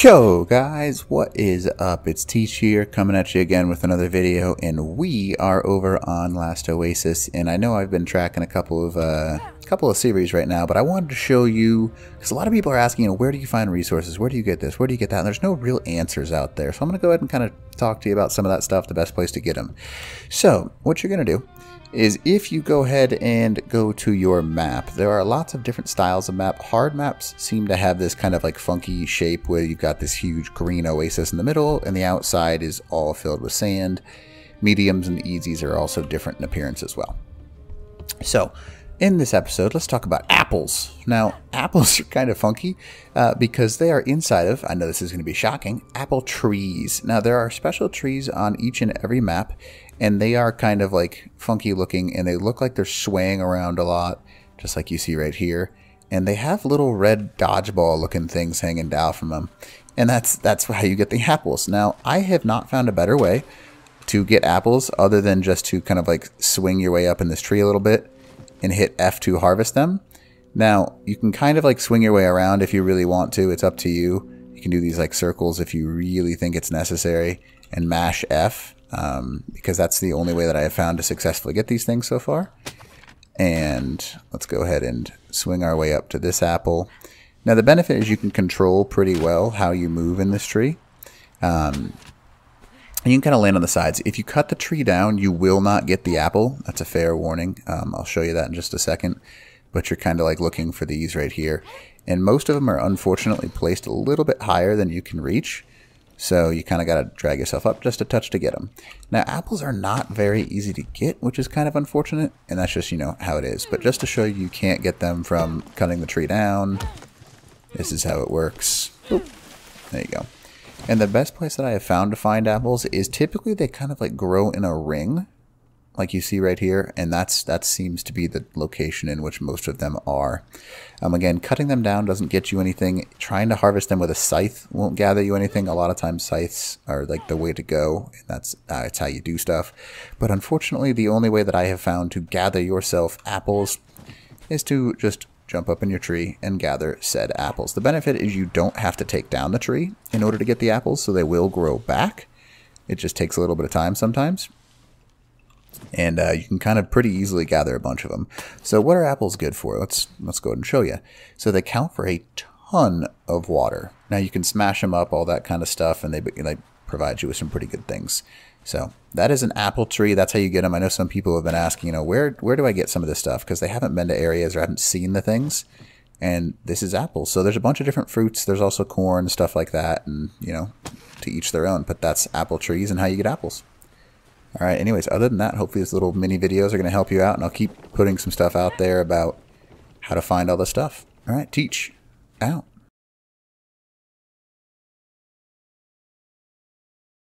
Yo guys, what is up? It's Teach here, coming at you again with another video, and we are over on Last Oasis. And I know I've been tracking a couple of series right now, but I wanted to show you, because a lot of people are asking, where do you find resources? Where do you get this? Where do you get that? And there's no real answers out there. So I'm going to go ahead and kind of talk to you about some of that stuff, the best place to get them. So what you're going to do is, if you go ahead and go to your map, there are lots of different styles of map. Hard maps seem to have this kind of like funky shape where you've got this huge green oasis in the middle and the outside is all filled with sand. Mediums and easies are also different in appearance as well. So in this episode, let's talk about apples. Now, apples are kind of funky because they are inside of, I know this is going to be shocking, apple trees. Now, there are special trees on each and every map, and they are kind of like funky looking, and they look like they're swaying around a lot, just like you see right here. And they have little red dodgeball looking things hanging down from them. And that's how you get the apples. Now, I have not found a better way to get apples other than just to kind of like swing your way up in this tree a little bit and hit F to harvest them. Now, you can kind of like swing your way around if you really want to. It's up to you. You can do these like circles if you really think it's necessary, and mash F because that's the only way that I have found to successfully get these things so far. And let's go ahead and swing our way up to this apple. Now, the benefit is you can control pretty well how you move in this tree. And you can kind of land on the sides. If you cut the tree down, you will not get the apple. That's a fair warning. I'll show you that in just a second. But you're kind of like looking for these right here. And most of them are unfortunately placed a little bit higher than you can reach. So you kind of got to drag yourself up just a touch to get them. Now, apples are not very easy to get, which is kind of unfortunate. And that's just, how it is. But just to show you, you can't get them from cutting the tree down. This is how it works. Boop. There you go. And the best place that I have found to find apples is typically they kind of like grow in a ring, like you see right here, and that seems to be the location in which most of them are. Again, cutting them down doesn't get you anything. Trying to harvest them with a scythe won't gather you anything. A lot of times scythes are like the way to go, and that's how you do stuff. But unfortunately, the only way that I have found to gather yourself apples is to just jump up in your tree and gather said apples. The benefit is you don't have to take down the tree in order to get the apples, so they will grow back. It just takes a little bit of time sometimes. And you can kind of pretty easily gather a bunch of them. So what are apples good for? Let's go ahead and show you. So they count for a ton of water. Now you can smash them up, all that kind of stuff, and they provide you with some pretty good things. So that is an apple tree. That's how you get them. I know some people have been asking, where do I get some of this stuff? Because they haven't been to areas or haven't seen the things. And this is apples. So there's a bunch of different fruits. There's also corn, stuff like that. And, to each their own. But that's apple trees and how you get apples. All right. Anyways, other than that, hopefully these little mini videos are going to help you out. And I'll keep putting some stuff out there about how to find all this stuff. All right. Teach out.